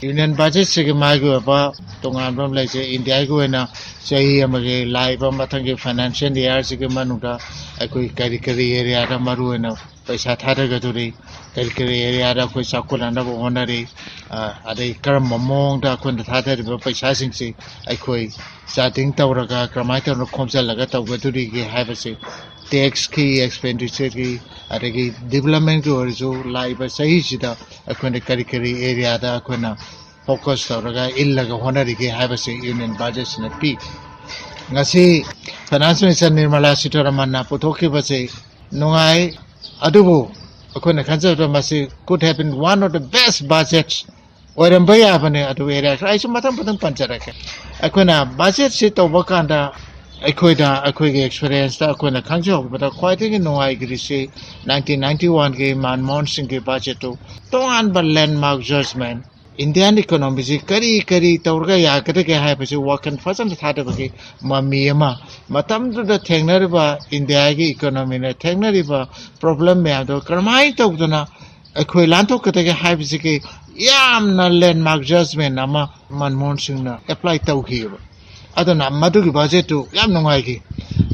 Union budget sige maigo ba tongan bam lai se India ko na sei amage lai ba mathang financial year sige manuda akoi kari area da maru na paisa thada ga duri kari area da koi sakula na bo honare adai karam momong da kun thada ba paisa sing se akoi starting tawraga kramai ta no khomsal laga taw ga duri ge ha ba se tax ki expenditure ki adagi development ko so lai ba sahi sida akoi kari area da akoi focus tawraga illaga honare ge ha ba se union budget na pi ngasi finance minister Nirmala Sitharaman na puthoki ba se nungai adubu akoi na khansa da masi could have been one of the best budgets oiram baya bane adu area ai sum matham panchara ke akoi na budget se tawba kanda akoi ge experience da akoi na khangjo ba khwai thing nungai gi se 1991 ge Manmohan Singh ge budget to tongan ba landmark judgment Indian economy ji kari tawrga ya kate ke hai pase wakan fasan thada bagi mami ma matam da thengna ba India gi economy na thengna ba problem me ado karmai tawduna akhoi lanto kate ke hai pase ke yam na landmark judgment nama Manmohan Singh na apply taw khi ba adana madu gi budget to yam nongai gi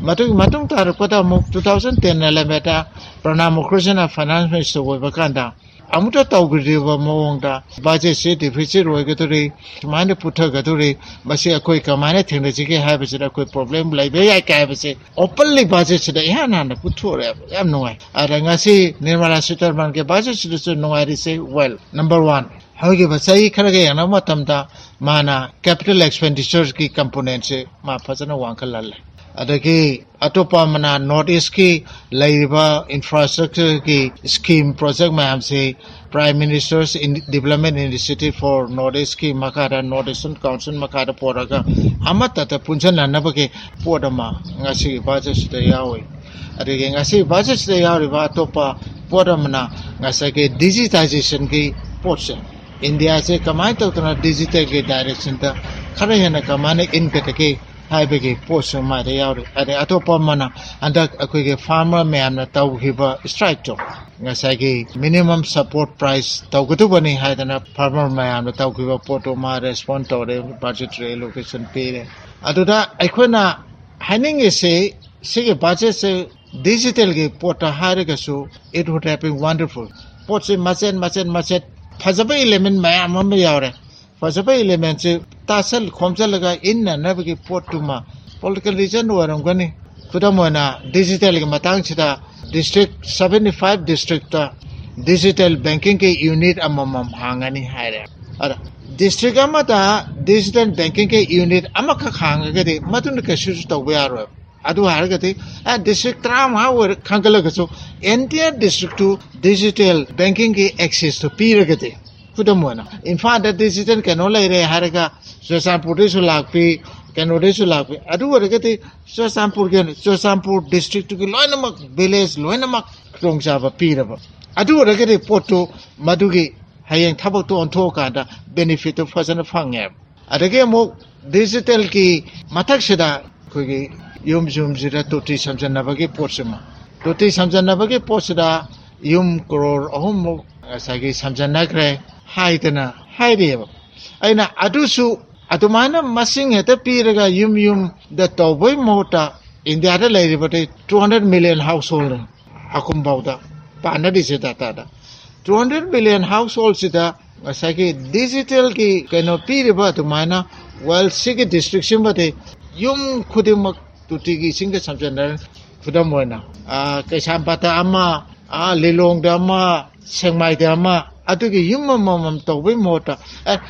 madu matung tar pata mo 2010 na la meta Pranab Mukherjee na finance minister wo bakanda amuta tawgri ba mawngda budget se deficit roi gaduri mane putha gaduri basi akoi kamane thengna jige ha basi akoi problem lai be ya kai basi openly budget se ya na na putho re yam noi ara ngasi Nirmala Sitharaman ke budget se noi ri se well number 1 hoge ba sai khara ge yana matamda mana capital expenditure ki component se ma phajana wangkhalal adagi atopa mana notice ki laiba infrastructure ki scheme project ma se Prime Minister's Development Initiative for Northeast ki makara Northeastern Council makara poraga amata ta punjan nanabage podama ngasi budget da yawi adagi ngasi budget da yawi ba atopa podamana ngasa ke digitization ki portion India se kamai to na digital ke direction ta khara yana kamane in ke haibege portion ma de yawi ade atopa mana anda akoi ke farmer mayam na taw hiba strike to ngasai ke minimum support price taw gutu bani haidana farmer mayam na taw hiba poto ma respond to de budgetary allocation pe de aduda aikona haning ise sige budget se digital ke pota hare ga so it would have been wonderful pot se machet phajaba element mayam ma yawre phajaba element se tasal khomsal laga inna nabagi potuma political region waram gani kudamona digital ke matang chida district 75 district ta digital banking ke unit amamam hangani haire ara district amata digital banking ke unit amaka khanga de matun ke shu to yaro adu hargati district tram ha wer khangala gaso entire district to digital banking ke access to piragati kudamona Imphal da digital kano lai re harga Sosampur de sulakpi kano de sulakpi adu waragati Sosampur district ki loinamak village loinamak krongsa ba piraba adu waragati poto madugi hayeng thabak to ontho kada benefit of fasana phangye adage mo digital ki mathak sida khogi yum jira toti samjana bagi potsema toti samjana bagi potsida yum crore ahum mo asagi samjana kre haidana haideba aina adusu atumana masing heta piraga yum the tawboy mota India da lai ribate 200 million household akum bauda panadi sita tada 200 million household sita asaki digital ki kano piriba atumana well sige district simbate yum khudimak tutigi singa samjana khudamoina kaisampata ama lilong da ama sengmai da ama adugi yum mamam tawboy mota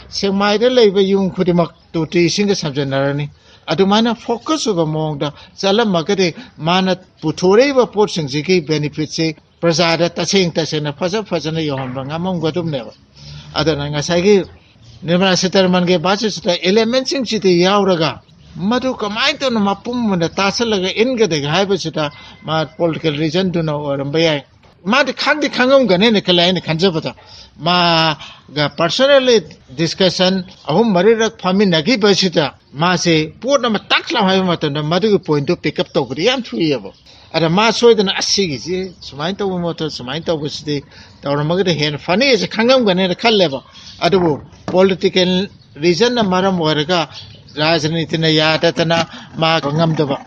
sengmai da leiba yum khudimak tuti singa samjanarani adumana focus over mongda sala magade mana puthore ba pot singji ki benefit se prasada taseng tasena phajana yohon banga mong godum ne adana ngasai gi Nirmala Sitharaman ge budget sta element sing chite yauraga madu kamai to no mapum na tasalaga inga de haiba sita ma political region to no orambaya ma de khangam gane ne kala ne khanjabata ma ga personally discussion ahum marirak phami nagi basita ma se purna ma takla hai mata na madu point to pick up to yam thuyabo ada ma soidana asigi ji sumai to mo to sumai to busdi tawra magade hen fani je khangam gane ne khalleba adu political reason na maram oiraga rajniti na yadatana ma ngamdaba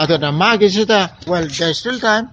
adona magi sita well there's still time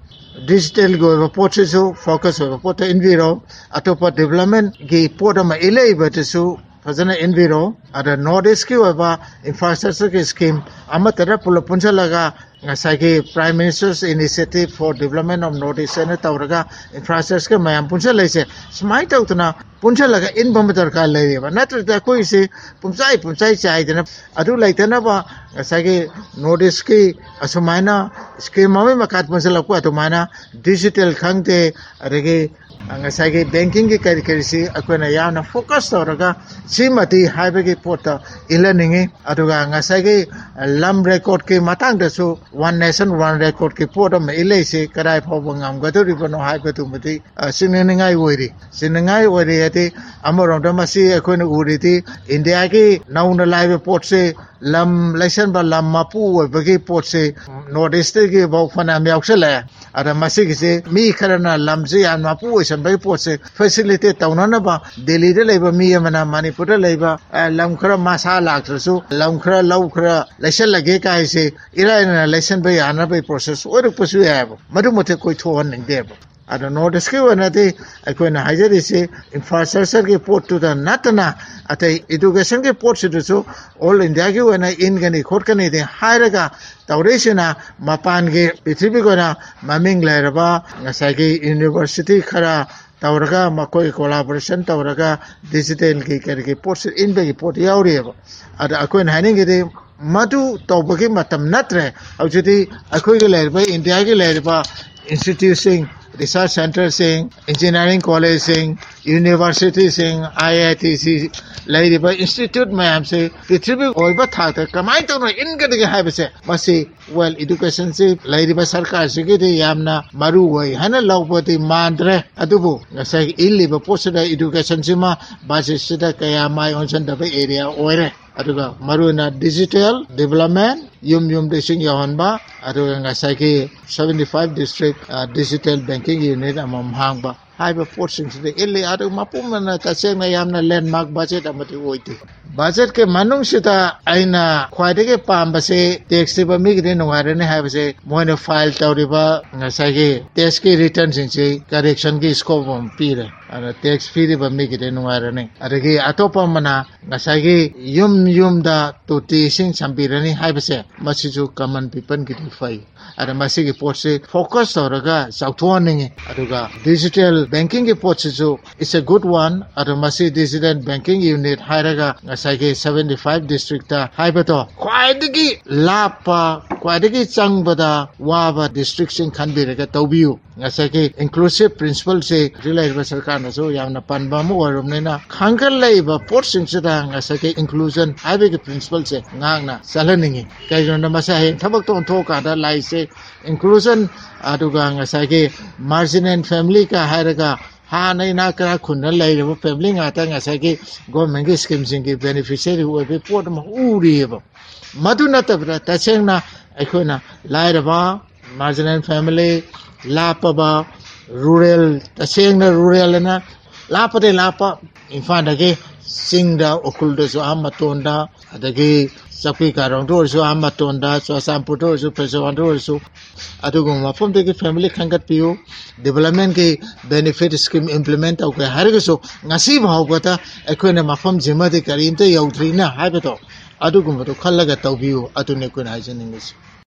digital go report so focus on report enviro atopa development gi podama ilei batisu fazana enviro ada northeast ki oba infrastructure scheme amatara pulapunchalaga ngasai prime minister's initiative for development of northeast and tawraga infrastructure mayam punchalaise smai tawtuna punchalaga in bamatar ka leeba natra ko ise punchai chai dena adu laitana ba ngasai northeast ki asumaina scheme ame makat punchalaku atumana digital khangte arege ngasai banking ki karikari akona yana focus tawraga simati highway pota ilaningi aduga ngasai lam record ke matang dasu one nation one record ke pota me ilese karai phobangam gadori bano highway tu mati siningai wori ati amorong damasi akona uriti india ke nauna live port se lam license ba lam mapu bagi port se northeast ke bau phana myaksala ada masih se mi karana lam se an mapu se bagi port se facilitate taunana ba delhi de leba mi mana manipur de leba lam khara masa laktrasu lam khara law khara license lage kai se ira na license ba yana ba process or pusu ya madu mote koi thoan ning de I don't know the skill and I couldn't hide it. Infrastructure report to the Natana at a education report to so all in the and I in Gani Korkani, the Hiraga, Taurishina, Mapange, Pitribigona, Maming Laraba, Nasaki University Kara, Tauraga, Makoi collaboration, Tauraga, digital reports in the report Yauri. At a coin hanging it. Madu Tobaki Matam Natre, Aujiti, Aquila, India, instituting research center sing, engineering college sing, university sing, IIT Ladiba Institute Mayam say, Pitribu Oiba Tata, Kamaito no Inga have say, Masi, well, education say, Ladiba Sarkar Sigiti Yamna, Maruway, Hana Lopoti Mandre, Adubu, Nasai Illiba Posada education sima, Basisita Kayamai on Santa Bay area, Oire. Aduga maruna digital development yum desing yahonba aduga ngasai 75 district digital banking unit amam hangba haiba forcing the illi adu mapumana taseng na yamna landmark budget amati oiti budget ke manung sita aina khwaidege pambase tax ba mi gide nungare ne haibase moina file tawriba ngasai tax ki return sing correction ki scope on pire ana tax fee ba mi gide nungare ne adagi atopa mana ngasai yum da toti sing sampirani haibase masisu common people gide fai ada masigi potse focus toraga sauthwaning aduga digital banking ke potse so is a good one ada masi digital banking unit hairaga ngasai 75 district ta haibato khwaidagi lapa khwaidagi changbada waba district sing khanbiraga tawbiu ngasai inclusive principle se relay ba sarkar na so yamna panba mo warumnena khangkal leiba port sing sida ngasai inclusion haibe ke principle se ngangna salaningi kaijona masa he thabak ton thoka da lai se inclusion aduga ngasai marginal family ka hairaga ha nei na kra khunna leirebo family ngata ngasai government ki scheme sing ki beneficiary we be port ma uribo maduna tabra tasengna akhona lairaba marginal family lapaba rural tasengna rural na lapa Imphal dage singda okuldo so amatonda adage Sapi karong to so amatonda so samputo so pesawanto so adugo mafom de family khangat piu development ke benefit scheme implement au ke harge so ngasi bhaugata ekhoina mafom jima de karim te yaudri na haibato adugo to khallaga tawbiu atune kun haijening